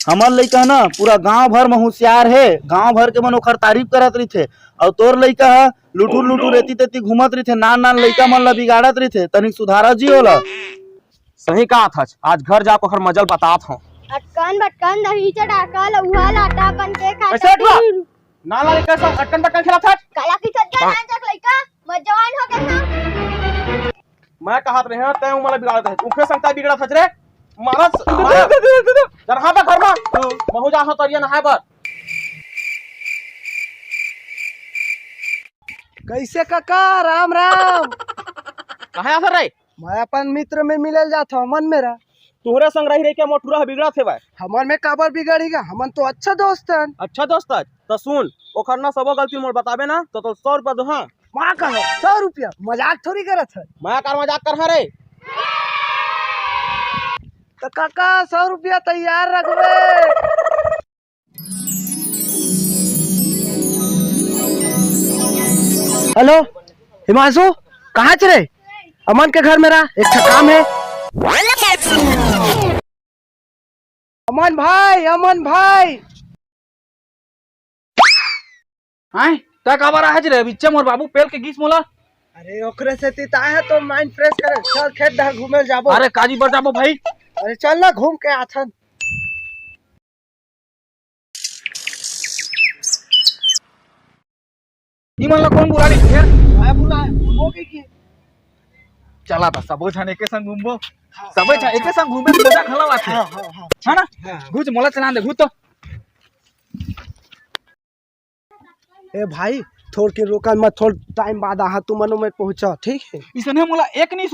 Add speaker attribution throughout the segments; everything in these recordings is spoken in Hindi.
Speaker 1: हमार लइका ना पूरा गांव भर में होशियार है, गांव भर के मन ओखर तारीफ करत रही थे। और तोर लइका है लुटुर लुटुर रेती तेती घूमत रही थे, नान नान लइका मन ला बिगाड़त रही थे। तनिक सुधारा जी होला।
Speaker 2: सही कहा था, आज घर जाकर ओखर मजल बतात हूं।
Speaker 3: अटकन बटकन दही चटाका लउहा लाटा बन के
Speaker 2: कैसे
Speaker 3: खाता
Speaker 2: अटवा नाला लइका सब अटकन बटकन खेला था।
Speaker 3: काला की छत के ना जक लइका मजवान हो गया था।
Speaker 2: मैं कहत रहे हैं तय मला बिगाड़त है, उखे संगता बिगड़ा था रे मारस जरहा पे घर में महू जा हो तरिया नहाए बर।
Speaker 4: कैसे काका राम राम।
Speaker 2: कहां आसर रे?
Speaker 4: मैं अपन मित्र में मिलल जात हूं मन मेरा।
Speaker 2: तोहरे संग रही रे के मोटुरा बिगड़ा थे भाई।
Speaker 4: हमन में काबर बिगड़ेगा, हमन तो अच्छा दोस्त हन।
Speaker 2: अच्छा दोस्त है तो सुन ओखर ना सबो गलती मोर बताबे ना तो 100 रुपया दो। हां
Speaker 4: मां कहो 100 रुपया, मजाक थोड़ी करत है।
Speaker 2: मैं कर मजाक कर रे।
Speaker 4: तो काका 100 रुपया तैयार रखबे। हेलो हिमांशु, कहाँ चले? अमन के घर मेरा एक काम है। अमन भाई, अमन भाई।
Speaker 1: हां ता काबर आज रे बिच्चा मोर बाबू पेल के गीस मोला।
Speaker 4: अरे ओकरे से तिता है तो माइंड फ्रेश करे। चल खेत दर घूमे जाबो।
Speaker 1: अरे काजी बर जाबो भाई।
Speaker 4: अरे चल ना घूम के आथन।
Speaker 1: ई मन ला कौन बुला रही है?
Speaker 4: मैं बुला हो की
Speaker 1: चला बस सबो झन एके संग घूमबो, सबो झन एके संग घूमे तो मजा खला आथे। हां ना घुच मोला चला दे घुच तो।
Speaker 4: ए भाई थोड़ के रोकल मत, थोड़ टाइम बाद आहा तू मनो में पहुंचा, ठीक है?
Speaker 1: इसने मोला एक नहीं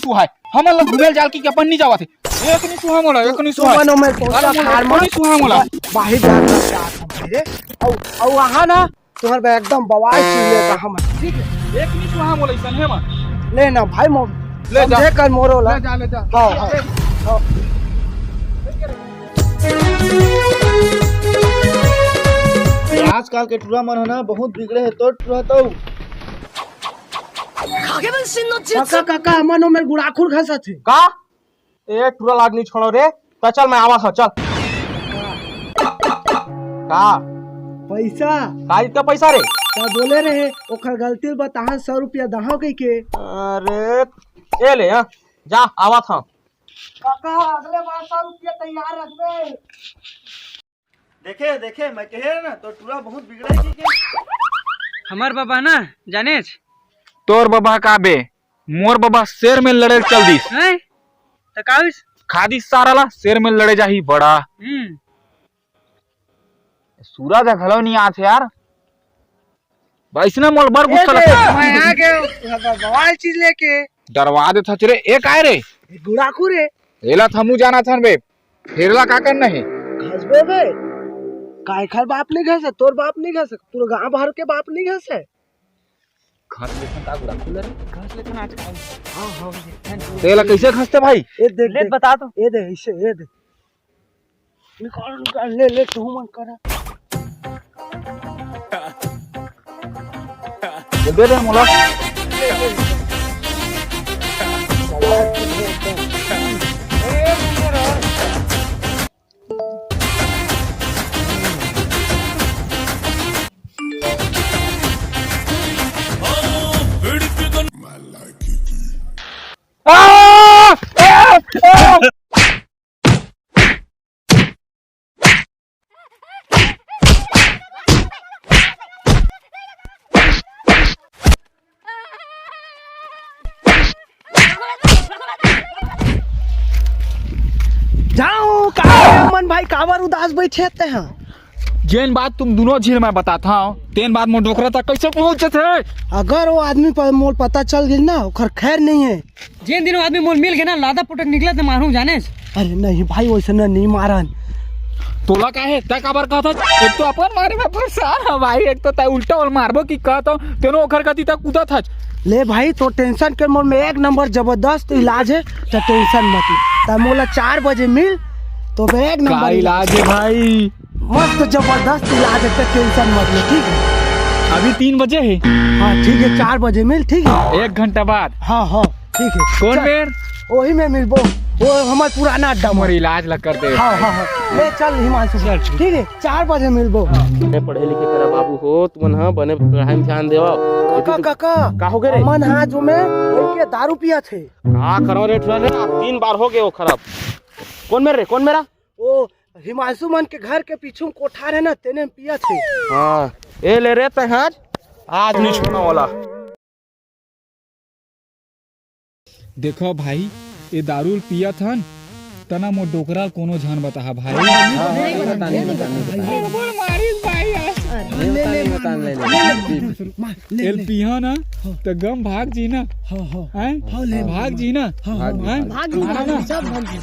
Speaker 1: सुहाय हम ला घुमेल जाल की अपन नहीं जावत एक नहीं सुहा मोला एक नहीं सुहा
Speaker 4: मनो में पहुंचा खार
Speaker 1: नहीं सुहा मोला
Speaker 4: बाहर जा रे। औ आहा ना तोहर बे एकदम बवाल चीज का हम, ठीक है?
Speaker 1: एक नहीं सुहा मोला इसने में
Speaker 4: ले ना भाई मो
Speaker 1: ले जा
Speaker 4: कर मोरो ला।
Speaker 1: ले जा
Speaker 4: हां
Speaker 1: आजकल के टूरा मन है ना बहुत बिगड़े है। तो टूरा तो
Speaker 4: काका काका मनो में गुड़ाखुर घसा थे
Speaker 2: का ए टूरा लागनी छोड़ो रे तो चल मैं आवा चल। का
Speaker 4: पैसा
Speaker 2: का इतना पैसा रे?
Speaker 4: क्या बोले रहे ओखर गलती बता 100 रुपया दहो कह के।
Speaker 2: अरे ए ले हां जा आवा था।
Speaker 4: काका अगले बार 100 रुपया तैयार रखबे।
Speaker 1: देखे देखे मैं कहे ना तो टूरा बहुत बिगड़े की के
Speaker 5: हमार बाबा ना जाने
Speaker 6: तोर बाबा का बे मोर बाबा शेर में लड़े चल दिस
Speaker 5: हैं त काविस
Speaker 6: खादी सारा ला शेर में लड़े जाही बड़ा। सूरज घलो नहीं आथे यार वैसने मोल बर गुस्सा लगता।
Speaker 4: मैं आ गया बवाल चीज लेके।
Speaker 6: डरवा दे था रे एक आए रे
Speaker 4: गुड़ाखुर है
Speaker 6: एला थमू जाना था बे फेरला का करना है
Speaker 4: घसबे बे। काय खर बाप नहीं घसे, तोर बाप नहीं घसे, पूरा गांव भर के बाप नहीं घसे।
Speaker 6: घस लेखन ता गुड़ा खुले रे घस लेखन आज
Speaker 4: हां हां
Speaker 6: तेला कैसे घसते भाई?
Speaker 4: ए देख
Speaker 5: ले बता तो।
Speaker 4: ए दे इसे ए दे निकाल ले ले तू मन करा।
Speaker 6: दे दे मोला
Speaker 4: जाओ का मन भाई काबर उदास बैठे हैं।
Speaker 6: जेन बात तुम दोनों झील में बताता हूं तेन बात मोर डोकरा तक कैसे पहुंचे थे?
Speaker 4: अगर वो आदमी पर मोल पता चल गई ना ओकर खैर नहीं है।
Speaker 5: जिन दिनों आदमी मोल मिल गया ना लादा पुटक निकला तो मारू जाने।
Speaker 4: अरे नहीं भाई वैसे ना नहीं मारन।
Speaker 6: तोला का है तय काबर कहत एक तो अपन मारे में परेशान है भाई, एक तो तय उल्टा और मारबो की कहत तेनो ओखर गति तक कूदत हच।
Speaker 4: ले भाई तो टेंशन के मोल में एक नंबर जबरदस्त इलाज है तो टेंशन मत ले। तब मोला 4 बजे मिल तो फिर एक नंबर
Speaker 6: इलाज है भाई,
Speaker 4: मस्त जबरदस्त इलाज है तो टेंशन मत ले, ठीक है?
Speaker 6: अभी 3 बजे है।
Speaker 4: हाँ ठीक है 4 बजे मिल, ठीक है?
Speaker 6: 1 घंटा बाद।
Speaker 4: हाँ हाँ ठीक है।
Speaker 6: कौन बेर?
Speaker 4: वही में मिलबो। वो हमार पुराना अड्डा
Speaker 6: हमारे
Speaker 4: में।
Speaker 6: इलाज लग कर दे।
Speaker 4: हाँ हाँ हाँ ले चल हिमांशु ठीक है 4 बजे मिलबो।
Speaker 2: पढ़े लिखे करे बाबू हो तुमन ह बने पढ़ाई में ध्यान देवा।
Speaker 4: काका काका
Speaker 2: का हो गए रे?
Speaker 4: मन हाथ जो में एक दारू पिया थे।
Speaker 2: का करो रे ठुरा 3 बार हो गए वो खराब। कौन मेरे कौन मेरा?
Speaker 4: वो हिमांशु मन के घर के पीछे कोठार है ना तेने में पिया थे।
Speaker 2: हाँ ए ले रे ते आज नहीं छोड़ना वाला।
Speaker 6: देखो भाई ये दारू पिया था तना मो डोकरा कोनो जान बता भाई। एल पिया ना तो गम भाग जी ना। हैं भाग जी ना। भाग ना सब भाग जी।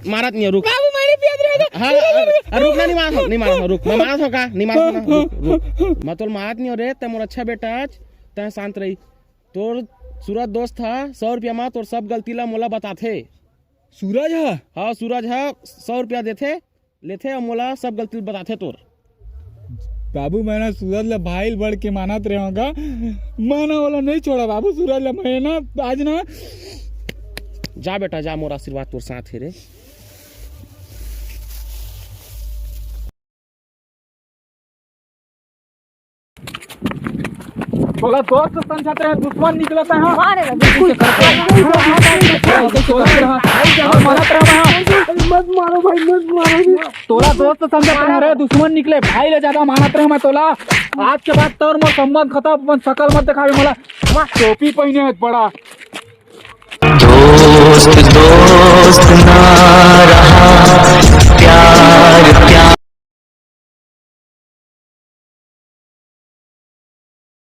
Speaker 2: मारत नहीं रुक बाबू मैंने पिया रे। हां रुक नहीं मार रुक मैं मारत हो का नहीं मार रुक मैं तो मारत नहीं हो रे ते मोर अच्छा बेटा तै शांत रही। तोर सूरज दोस्त था 100 रुपया में तोर सब गलती ला मोला बताथे।
Speaker 6: सूरज है।
Speaker 2: हाँ सूरज है 100 रुपया देथे लेथे और मोला सब गलती बताथे तोर।
Speaker 6: बाबू मैंने सूरज ला भाई बढ़ के मानत रहेगा माना वाला नहीं छोड़ा बाबू। सूरज ला मैं ना आज ना
Speaker 2: जा बेटा जा मोर आशीर्वाद तोर साथ है रे।
Speaker 6: बोला दोस्त समझाते हैं दुश्मन निकलता है।
Speaker 4: मत मारो भाई मत मारो।
Speaker 6: तोला दोस्त समझाते हैं रे दुश्मन निकले भाई ले ज्यादा मानत रहे मैं तोला। आज के बाद तोर मोर संबंध खत्म। अपन शकल मत दिखावे मोला। टोपी पहने है बड़ा
Speaker 7: दोस्त दोस्त ना